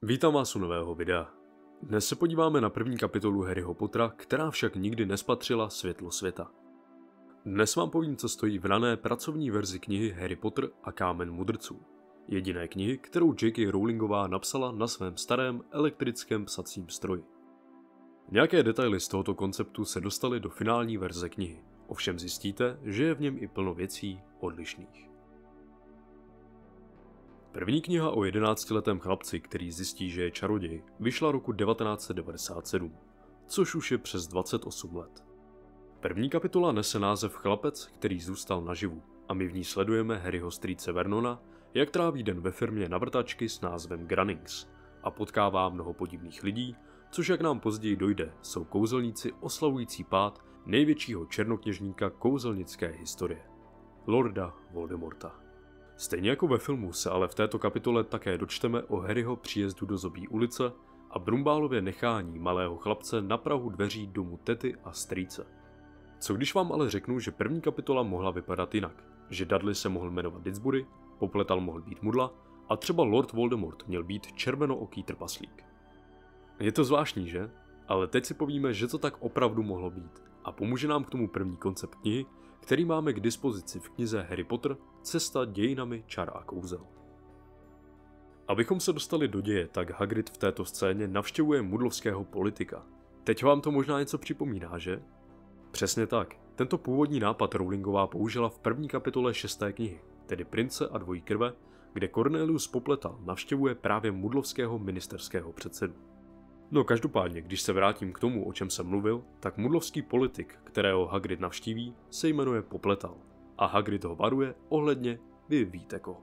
Vítám vás u nového videa. Dnes se podíváme na první kapitolu Harryho Pottera, která však nikdy nespatřila světlo světa. Dnes vám povím, co stojí v rané pracovní verzi knihy Harry Potter a Kámen mudrců. Jediné knihy, kterou J.K. Rowlingová napsala na svém starém elektrickém psacím stroji. Nějaké detaily z tohoto konceptu se dostaly do finální verze knihy, ovšem zjistíte, že je v něm i plno věcí odlišných. První kniha o 11letém chlapci, který zjistí, že je čaroděj, vyšla roku 1997, což už je přes 28 let. První kapitola nese název Chlapec, který zůstal naživu, a my v ní sledujeme Harryho strýce Vernona, jak tráví den ve firmě na vrtačky s názvem Grunnings a potkává mnoho podivných lidí, což jak nám později dojde, jsou kouzelníci oslavující pád největšího černokněžníka kouzelnické historie, Lorda Voldemorta. Stejně jako ve filmu se ale v této kapitole také dočteme o Harryho příjezdu do Zobí ulice a Brumbálově nechání malého chlapce na prahu dveří domu tety a strýce. Co když vám ale řeknu, že první kapitola mohla vypadat jinak, že Dudley se mohl jmenovat Didsbury, Popletal mohl být Mudla a třeba Lord Voldemort měl být červenooký trpaslík. Je to zvláštní, že? Ale teď si povíme, že to tak opravdu mohlo být a pomůže nám k tomu první koncept knihy, který máme k dispozici v knize Harry Potter Cesta dějinami čar a kouzel. Abychom se dostali do děje, tak Hagrid v této scéně navštěvuje mudlovského politika. Teď vám to možná něco připomíná, že? Přesně tak. Tento původní nápad Rowlingová použila v první kapitole 6. knihy, tedy Prince a dvojí krve, kde Cornelius Popletal navštěvuje právě mudlovského ministerského předsedu. No každopádně, když se vrátím k tomu, o čem jsem mluvil, tak mudlovský politik, kterého Hagrid navštíví, se jmenuje Popletal a Hagrid ho varuje ohledně vy víte koho.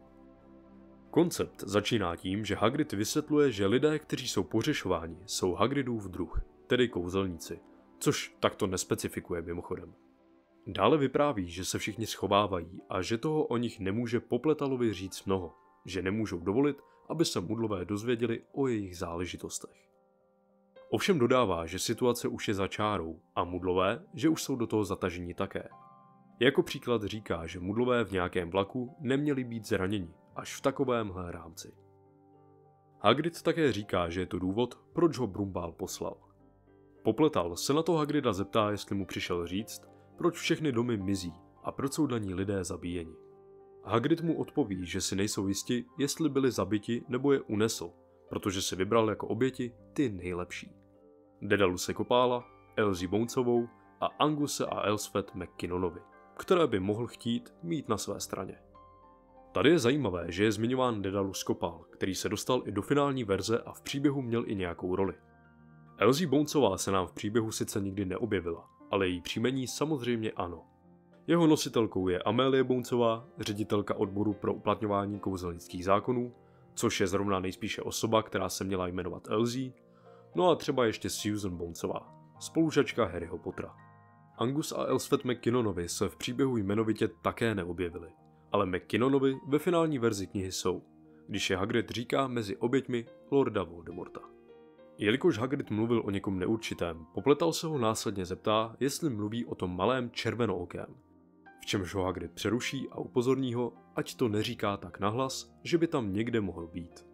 Koncept začíná tím, že Hagrid vysvětluje, že lidé, kteří jsou pořešováni, jsou Hagridův druh, tedy kouzelníci, což takto nespecifikuje mimochodem. Dále vypráví, že se všichni schovávají a že toho o nich nemůže Popletalovi říct mnoho, že nemůžou dovolit, aby se mudlové dozvěděli o jejich záležitostech. Ovšem dodává, že situace už je za čárou a mudlové, že už jsou do toho zataženi také. Jako příklad říká, že mudlové v nějakém vlaku neměli být zraněni až v takovémhle rámci. Hagrid také říká, že je to důvod, proč ho Brumbál poslal. Popletal se na to Hagrida zeptá, jestli mu přišel říct, proč všechny domy mizí a proč jsou daní lidé zabíjeni. Hagrid mu odpoví, že si nejsou jisti, jestli byli zabiti nebo je unesl, protože si vybral jako oběti ty nejlepší. Dedaluse Kopála, Elsie Bonesovou a Anguse a Elspeth McKinnonovi, které by mohl chtít mít na své straně. Tady je zajímavé, že je zmiňován Dedalus Kopál, který se dostal i do finální verze a v příběhu měl i nějakou roli. Elsie Bonesová se nám v příběhu sice nikdy neobjevila, ale její příjmení samozřejmě ano. Jeho nositelkou je Amélie Bonesová, ředitelka odboru pro uplatňování kouzelnických zákonů, což je zrovna nejspíše osoba, která se měla jmenovat Elsie, no a třeba ještě Susan Bonesová, spolužačka Harryho Pottera. Angus a Elspeth McKinnonovi se v příběhu jmenovitě také neobjevili, ale McKinnonovi ve finální verzi knihy jsou, když je Hagrid říká mezi oběťmi Lorda Voldemorta. Jelikož Hagrid mluvil o někom neurčitém, Popletal se ho následně zeptá, jestli mluví o tom malém červenookém, v čemž ho Hagrid přeruší a upozorní ho, ať to neříká tak nahlas, že by tam někde mohl být.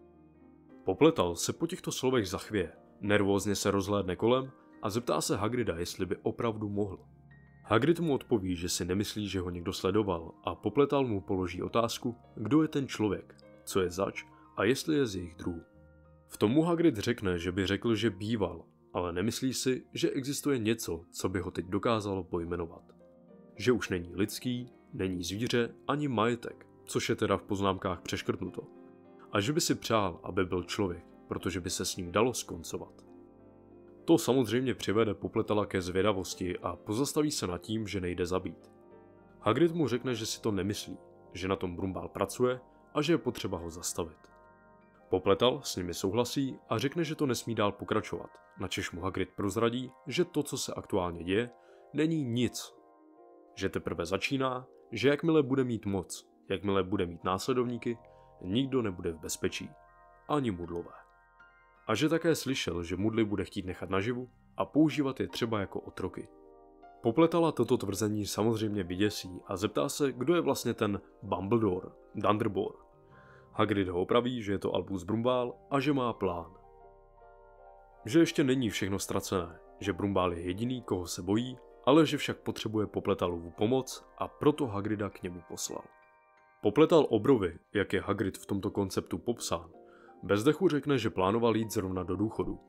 Popletal se po těchto slovech zachvěje, nervózně se rozhlédne kolem a zeptá se Hagrida, jestli by opravdu mohl. Hagrid mu odpoví, že si nemyslí, že ho někdo sledoval a Popletal mu položí otázku, kdo je ten člověk, co je zač a jestli je z jejich druhů. V tomu Hagrid řekne, že by řekl, že býval, ale nemyslí si, že existuje něco, co by ho teď dokázalo pojmenovat. Že už není lidský, není zvíře ani majetek, což je teda v poznámkách přeškrtnuto. A že by si přál, aby byl člověk, protože by se s ním dalo skoncovat. To samozřejmě přivede Popletala ke zvědavosti a pozastaví se nad tím, že nejde zabít. Hagrid mu řekne, že si to nemyslí, že na tom Brumbál pracuje a že je potřeba ho zastavit. Popletal s nimi souhlasí a řekne, že to nesmí dál pokračovat, načež mu Hagrid prozradí, že to, co se aktuálně děje, není nic. Že teprve začíná, že jakmile bude mít moc, jakmile bude mít následovníky, nikdo nebude v bezpečí, ani mudlové. A že také slyšel, že mudly bude chtít nechat naživu a používat je třeba jako otroky. Popletala toto tvrzení samozřejmě vyděsí a zeptá se, kdo je vlastně ten Dumbledore. Hagrid ho opraví, že je to Albus Brumbál a že má plán. Že ještě není všechno ztracené, že Brumbál je jediný, koho se bojí, ale že však potřebuje Popletalovu pomoc a proto Hagrida k němu poslal. Popletal obrovi, jak je Hagrid v tomto konceptu popsán, bez dechu řekne, že plánoval jít zrovna do důchodu,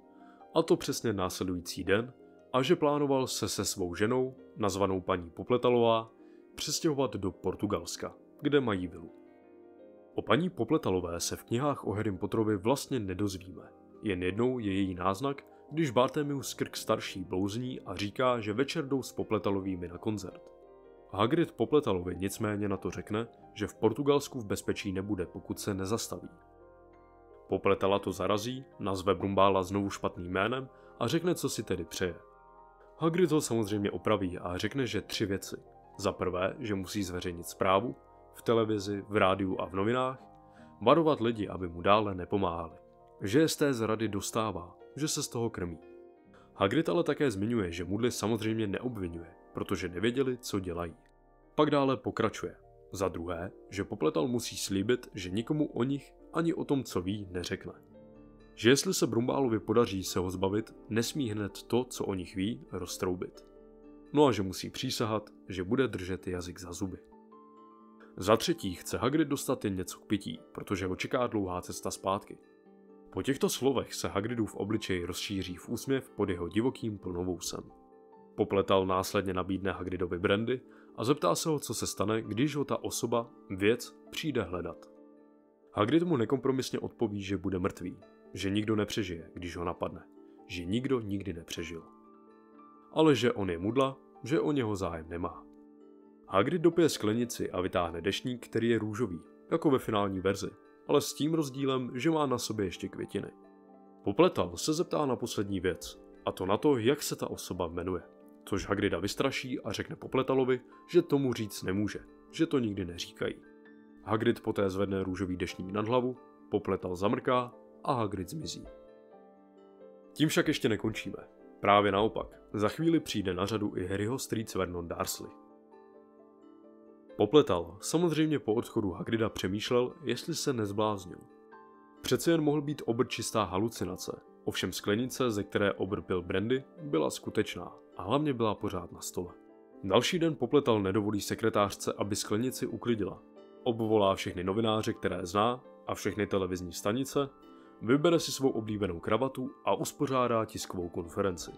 a to přesně následující den, a že plánoval se svou ženou, nazvanou paní Popletalová, přestěhovat do Portugalska, kde mají vilu. O paní Popletalové se v knihách o Harrym Potterovi vlastně nedozvíme, jen jednou je její náznak, když Bartemius Krk starší blouzní a říká, že večer jdou s Popletalovými na koncert. Hagrid Popletalovi nicméně na to řekne, že v Portugalsku v bezpečí nebude, pokud se nezastaví. Popletala to zarazí, nazve Brumbála znovu špatným jménem a řekne, co si tedy přeje. Hagrid ho samozřejmě opraví a řekne, že 3 věci. Za prvé, že musí zveřejnit zprávu, v televizi, v rádiu a v novinách, varovat lidi, aby mu dále nepomáhali. Že je z té zrady dostává, že se z toho krmí. Hagrid ale také zmiňuje, že Moodle samozřejmě neobvinuje, protože nevěděli, co dělají. Pak dále pokračuje. Za druhé, že Popletal musí slíbit, že nikomu o nich ani o tom, co ví, neřekne. Že jestli se Brumbálovi podaří se ho zbavit, nesmí hned to, co o nich ví, roztroubit. No a že musí přísahat, že bude držet jazyk za zuby. Za třetí chce Hagrid dostat jen něco k pití, protože ho čeká dlouhá cesta zpátky. Po těchto slovech se Hagridův obličej rozšíří v úsměv pod jeho divokým plnovousem. Popletal následně nabídne Hagridovi brandy a zeptá se ho, co se stane, když ho ta osoba, věc, přijde hledat. Hagrid mu nekompromisně odpoví, že bude mrtvý, že nikdo nepřežije, když ho napadne, že nikdo nikdy nepřežil. Ale že on je mudla, že o něho zájem nemá. Hagrid dopije sklenici a vytáhne deštník, který je růžový, jako ve finální verzi, ale s tím rozdílem, že má na sobě ještě květiny. Popletal se zeptá na poslední věc, a to na to, jak se ta osoba jmenuje, což Hagrida vystraší a řekne Popletalovi, že tomu říct nemůže, že to nikdy neříkají. Hagrid poté zvedne růžový deštník nad hlavu, Popletal zamrká a Hagrid zmizí. Tím však ještě nekončíme. Právě naopak, za chvíli přijde na řadu i Harryho strýc Vernon Dursley. Popletal samozřejmě po odchodu Hagrida přemýšlel, jestli se nezbláznil. Přece jen mohl být obr čistá halucinace, ovšem sklenice, ze které obr pil brandy, byla skutečná a hlavně byla pořád na stole. Další den Popletal nedovolí sekretářce, aby sklenici uklidila. Obvolá všechny novináře, které zná, a všechny televizní stanice, vybere si svou oblíbenou kravatu a uspořádá tiskovou konferenci.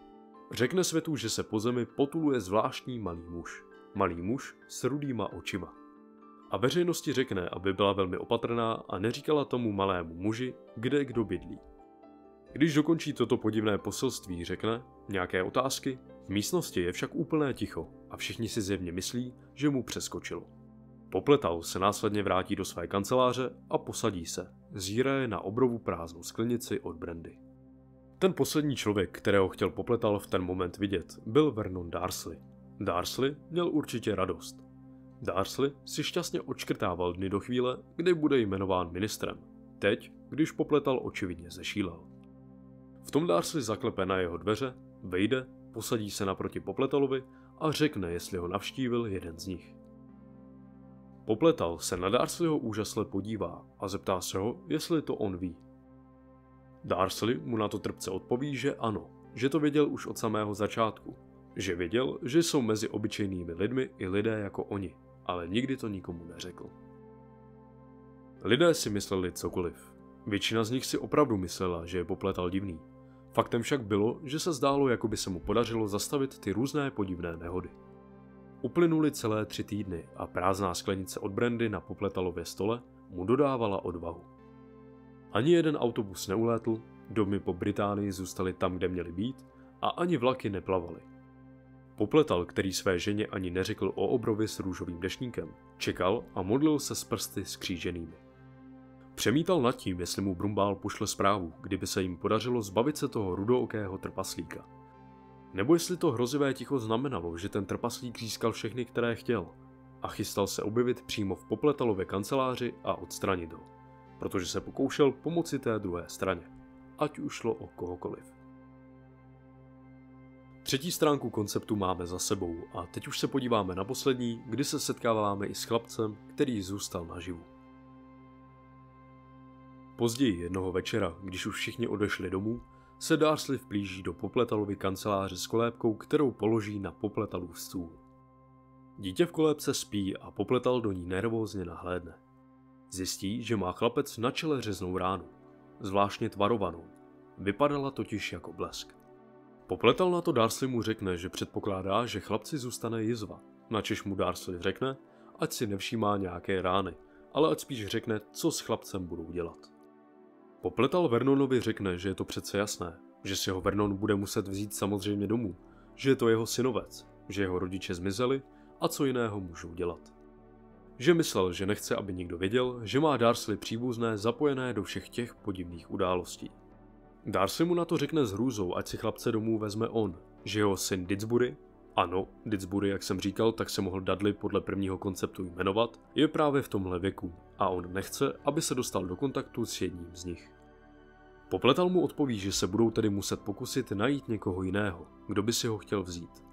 Řekne světu, že se po zemi potuluje zvláštní malý muž. Malý muž s rudýma očima. A veřejnosti řekne, aby byla velmi opatrná a neříkala tomu malému muži, kde kdo bydlí. Když dokončí toto podivné poselství, řekne nějaké otázky, v místnosti je však úplné ticho a všichni si zjevně myslí, že mu přeskočilo. Popletal se následně vrátí do své kanceláře a posadí se, zíraje na obrovu prázdnou sklenici od brandy. Ten poslední člověk, kterého chtěl Popletal v ten moment vidět, byl Vernon Dursley. Dursley měl určitě radost. Dursley si šťastně odškrtával dny do chvíle, kdy bude jmenován ministrem. Teď, když Popletal očividně zešílel. V tom Dursley zaklepe na jeho dveře, vejde, posadí se naproti Popletalovi a řekne, jestli ho navštívil jeden z nich. Popletal se na Dursleyho úžasle podívá a zeptá se ho, jestli to on ví. Dursley mu na to trpce odpoví, že ano, že to věděl už od samého začátku. Že věděl, že jsou mezi obyčejnými lidmi i lidé jako oni, ale nikdy to nikomu neřekl. Lidé si mysleli cokoliv. Většina z nich si opravdu myslela, že je Popletal divný. Faktem však bylo, že se zdálo, jako by se mu podařilo zastavit ty různé podivné nehody. Uplynuly celé 3 týdny a prázdná sklenice od brandy na Popletalově stole mu dodávala odvahu. Ani jeden autobus neulétl, domy po Británii zůstaly tam, kde měly být, a ani vlaky neplavaly. Popletal, který své ženě ani neřekl o obrovi s růžovým deštníkem, čekal a modlil se s prsty skříženými. Přemítal nad tím, jestli mu Brumbál pošle zprávu, kdyby se jim podařilo zbavit se toho rudookého trpaslíka. Nebo jestli to hrozivé ticho znamenalo, že ten trpaslík získal všechny, které chtěl, a chystal se objevit přímo v Popletalově kanceláři a odstranit ho, protože se pokoušel pomoci té druhé straně, ať už šlo o kohokoliv. 3. stránku konceptu máme za sebou a teď už se podíváme na poslední, kdy se setkáváme i s chlapcem, který zůstal naživu. Později jednoho večera, když už všichni odešli domů, se Dursley vplíží do Popletalovy kanceláře s kolébkou, kterou položí na Popletalův stůl. Dítě v kolébce spí a Popletal do ní nervózně nahlédne. Zjistí, že má chlapec na čele řeznou ránu, zvláštně tvarovanou. Vypadala totiž jako blesk. Popletal na to Dursley mu řekne, že předpokládá, že chlapci zůstane jizva, načež mu Dursley řekne, ať si nevšímá nějaké rány, ale ať spíš řekne, co s chlapcem budou dělat. Popletal Vernonovi řekne, že je to přece jasné, že si ho Vernon bude muset vzít samozřejmě domů, že je to jeho synovec, že jeho rodiče zmizeli a co jiného můžou dělat. Že myslel, že nechce, aby nikdo věděl, že má Dursley příbuzné zapojené do všech těch podivných událostí. Dursley mu na to řekne s hrůzou, ať si chlapce domů vezme on, že jeho syn Didsbury, ano, Didsbury, jak jsem říkal, tak se mohl Dudley podle prvního konceptu jmenovat, je právě v tomhle věku a on nechce, aby se dostal do kontaktu s jedním z nich. Popletal mu odpoví, že se budou tedy muset pokusit najít někoho jiného, kdo by si ho chtěl vzít.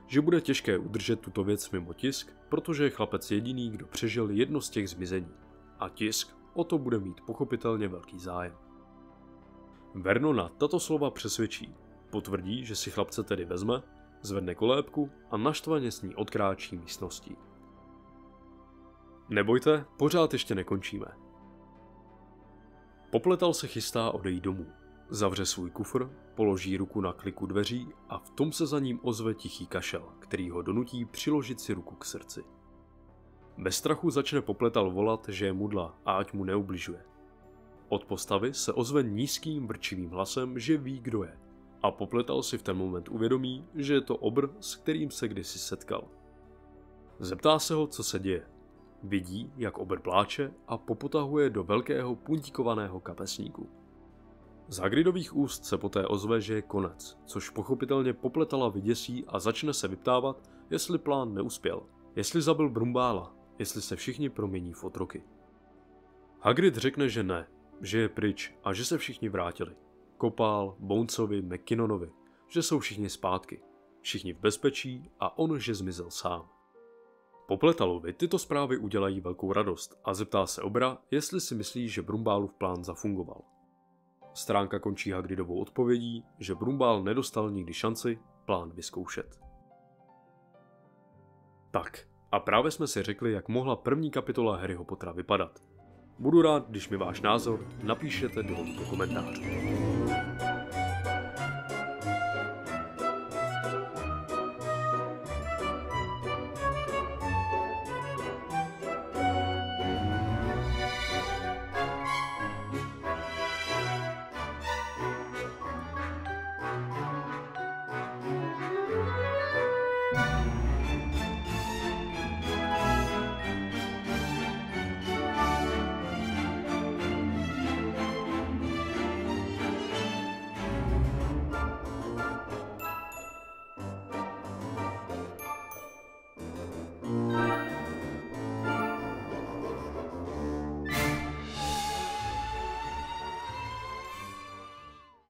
Že bude těžké udržet tuto věc mimo tisk, protože je chlapec jediný, kdo přežil jedno z těch zmizení. A tisk o to bude mít pochopitelně velký zájem. Vernona tato slova přesvědčí, potvrdí, že si chlapce tedy vezme, zvedne kolébku a naštvaně s ní odkráčí místností. Nebojte, pořád ještě nekončíme. Popletal se chystá odejít domů. Zavře svůj kufr, položí ruku na kliku dveří a v tom se za ním ozve tichý kašel, který ho donutí přiložit si ruku k srdci. Bez strachu začne Popletal volat, že je mudla a ať mu neubližuje. Od postavy se ozve nízkým vrčivým hlasem, že ví, kdo je. A Popletal si v ten moment uvědomí, že je to obr, s kterým se kdysi setkal. Zeptá se ho, co se děje. Vidí, jak obr pláče a popotahuje do velkého puntíkovaného kapesníku. Z Hagridových úst se poté ozve, že je konec, což pochopitelně Popletala vyděsí a začne se vyptávat, jestli plán neuspěl, jestli zabil Brumbála, jestli se všichni promění v otroky. Hagrid řekne, že ne, že je pryč a že se všichni vrátili. Kopál, Bounceovi, McKinnonovi, že jsou všichni zpátky, všichni v bezpečí a on, že zmizel sám. Popletalovi tyto zprávy udělají velkou radost a zeptá se obra, jestli si myslí, že Brumbálův plán zafungoval. Stránka končí Hagridovou odpovědí, že Brumbál nedostal nikdy šanci plán vyzkoušet. Tak, a právě jsme si řekli, jak mohla první kapitola Harryho Pottera vypadat. Budu rád, když mi váš názor napíšete do komentářů.